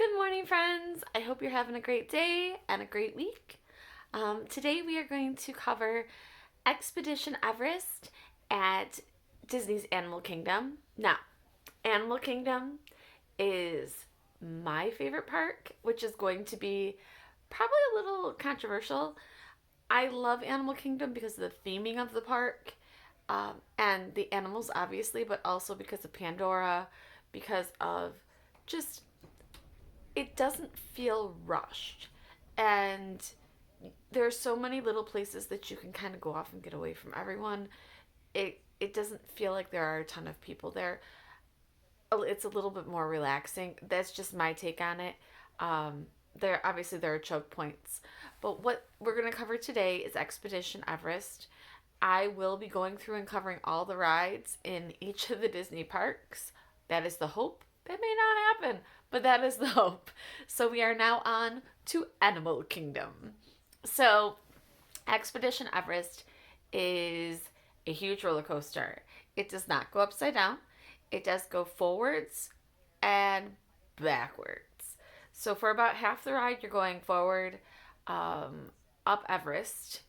Good morning, friends. I hope you're having a great day and a great week. Today we are going to cover Expedition Everest at Disney's Animal Kingdom. Now, Animal Kingdom is my favorite park, which is going to be probably a little controversial. I love Animal Kingdom because of the theming of the park and the animals, obviously, but also because of Pandora, because of just it doesn't feel rushed. And there's so many little places that you can kind of go off and get away from everyone. It doesn't feel like there are a ton of people there. It's a little bit more relaxing. That's just my take on it. There are choke points, but what we're going to cover today is Expedition Everest. I will be going through and covering all the rides in each of the Disney parks. That is the hope. That may not happen, but that is the hope. So we are now on to Animal Kingdom. So Expedition Everest is a huge roller coaster. It does not go upside down. It does go forwards and backwards. So for about half the ride, you're going forward up Everest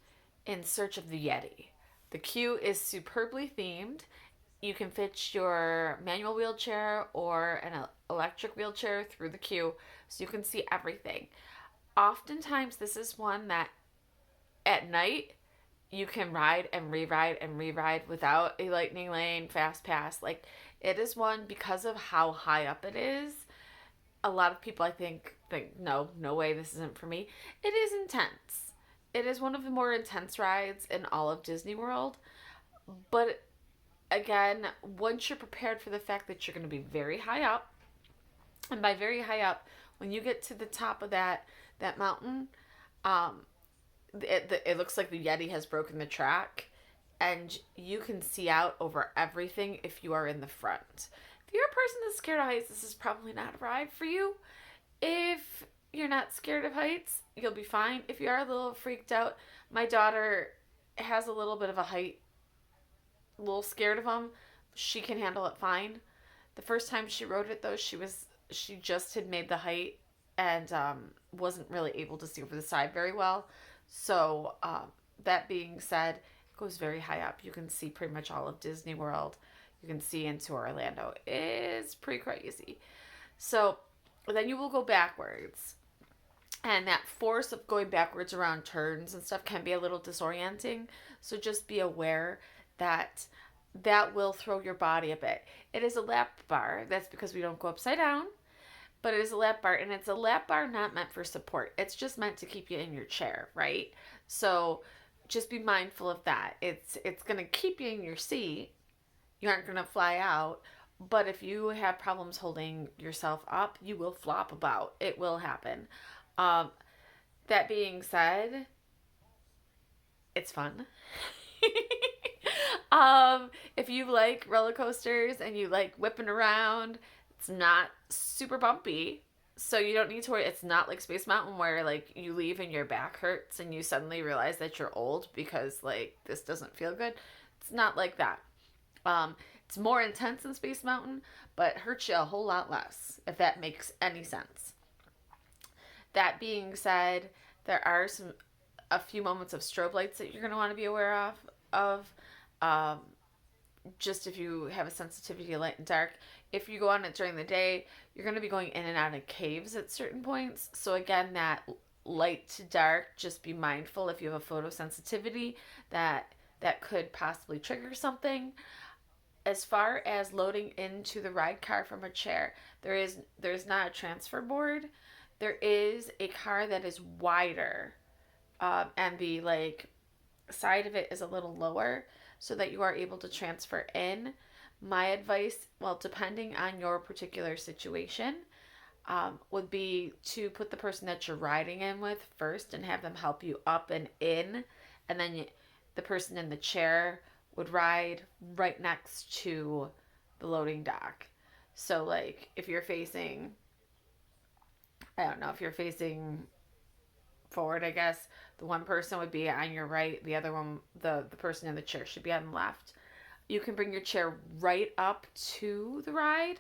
in search of the Yeti. The queue is superbly themed. You can fit your manual wheelchair or an electric wheelchair through the queue so you can see everything. Oftentimes, this is one that at night you can ride and re-ride and re-ride without a lightning lane fast pass. Like, it is one because of how high up it is. A lot of people, I think no way, this isn't for me. It is intense. It is one of the more intense rides in all of Disney World, but again, once you're prepared for the fact that you're going to be very high up, and by very high up, when you get to the top of that mountain, um, it looks like the Yeti has broken the track, and you can see out over everything if you are in the front. If you're a person that's scared of heights, this is probably not a ride for you. If you're not scared of heights, you'll be fine. If you are a little freaked out, my daughter has a little bit of a little scared of them. She can handle it fine. The first time she rode it though, she just had made the height and wasn't really able to see over the side very well. So that being said, it goes very high up. You can see pretty much all of Disney World. You can see into Orlando. It's pretty crazy. So then you will go backwards. And that force of going backwards around turns and stuff can be a little disorienting. So just be aware that that will throw your body a bit. It is a lap bar. That's because we don't go upside down. But it is a lap bar, and it's a lap bar not meant for support. It's just meant to keep you in your chair, right? So just be mindful of that. It's going to keep you in your seat. You aren't going to fly out. But if you have problems holding yourself up, you will flop about. It will happen. Um, that being said, it's fun. If you like roller coasters and you like whipping around, it's not super bumpy. So you don't need to worry. It's not like Space Mountain where like you leave and your back hurts and you suddenly realize that you're old because like this doesn't feel good. It's not like that. It's more intense than Space Mountain, but hurts you a whole lot less, if that makes any sense. That being said, there are a few moments of strobe lights that you're going to want to be aware of. Um, just if you have a sensitivity to light and dark. If you go on it during the day, you're going to be going in and out of caves at certain points. So again, that light to dark, just be mindful if you have a photosensitivity that could possibly trigger something. As far as loading into the ride car from a chair, there's not a transfer board. There is a car that is wider, and the like side of it is a little lower so that you are able to transfer in. My advice, well, depending on your particular situation, would be to put the person that you're riding in with first and have them help you up and in, and then the person in the chair would ride right next to the loading dock. So, like, if you're facing, I don't know, if you're facing forward, I guess, the one person would be on your right, the other one, the person in the chair should be on the left. You can bring your chair right up to the ride.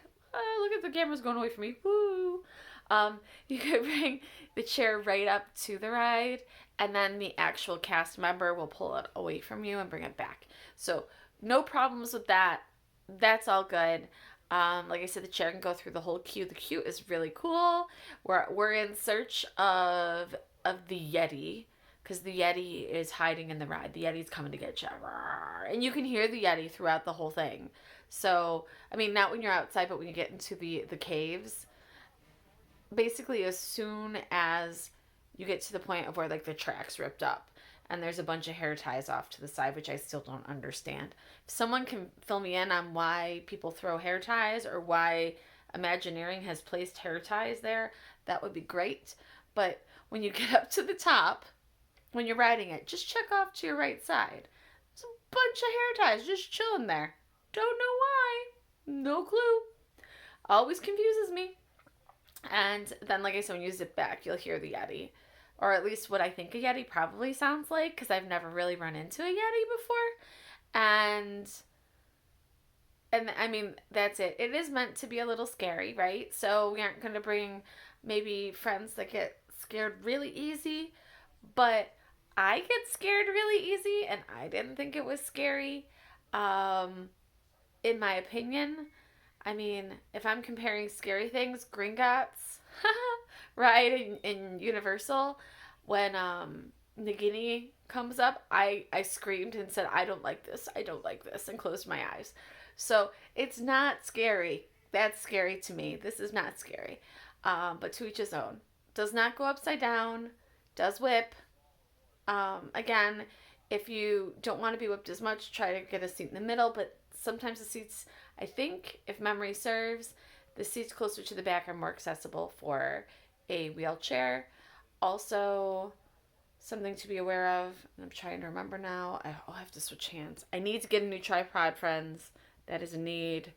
Look at the camera's going away from me. Woo! You could bring the chair right up to the ride, and then the actual cast member will pull it away from you and bring it back. So no problems with that. That's all good. Like I said, the chair can go through the whole queue. The queue is really cool. We're in search of the Yeti, because the Yeti is hiding in the ride. The Yeti's coming to get you, and you can hear the Yeti throughout the whole thing. So I mean, not when you're outside, but when you get into the caves, basically as soon as you get to the point of where like the track's ripped up and there's a bunch of hair ties off to the side, which I still don't understand. If someone can fill me in on why people throw hair ties or why Imagineering has placed hair ties there, that would be great. But when you get up to the top, when you're riding it, just check off to your right side. There's a bunch of hair ties just chilling there. Don't know why. No clue. Always confuses me. And then, like I said, when you zip back, you'll hear the Yeti. Or at least what I think a Yeti probably sounds like, because I've never really run into a Yeti before. And I mean, that's it. It is meant to be a little scary, right? So we aren't going to bring maybe friends that get scared really easy. But I get scared really easy, and I didn't think it was scary. In my opinion, I mean, if I'm comparing scary things, Gringotts, right, in Universal, when Nagini comes up, I screamed and said, I don't like this, I don't like this, and closed my eyes. So it's not scary. That's scary to me. This is not scary. But to each his own. Does not go upside down, does whip. Again, if you don't want to be whipped as much, try to get a seat in the middle, but sometimes the seats, I think, if memory serves, the seats closer to the back are more accessible for a wheelchair. Also, something to be aware of, and I'm trying to remember now, I'll have to switch hands. I need to get a new tripod, friends. That is a need.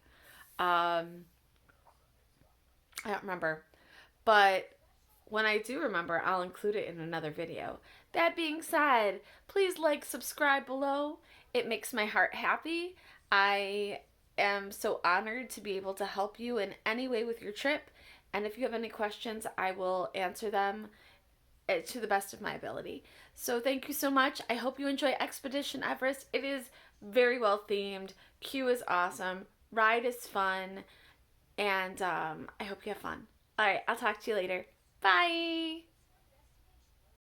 I don't remember. But when I do remember, I'll include it in another video. That being said, please like, subscribe below. It makes my heart happy. I am so honored to be able to help you in any way with your trip. And if you have any questions, I will answer them to the best of my ability. So thank you so much. I hope you enjoy Expedition Everest. It is very well themed. Queue is awesome. Ride is fun. And I hope you have fun. All right, I'll talk to you later. Bye.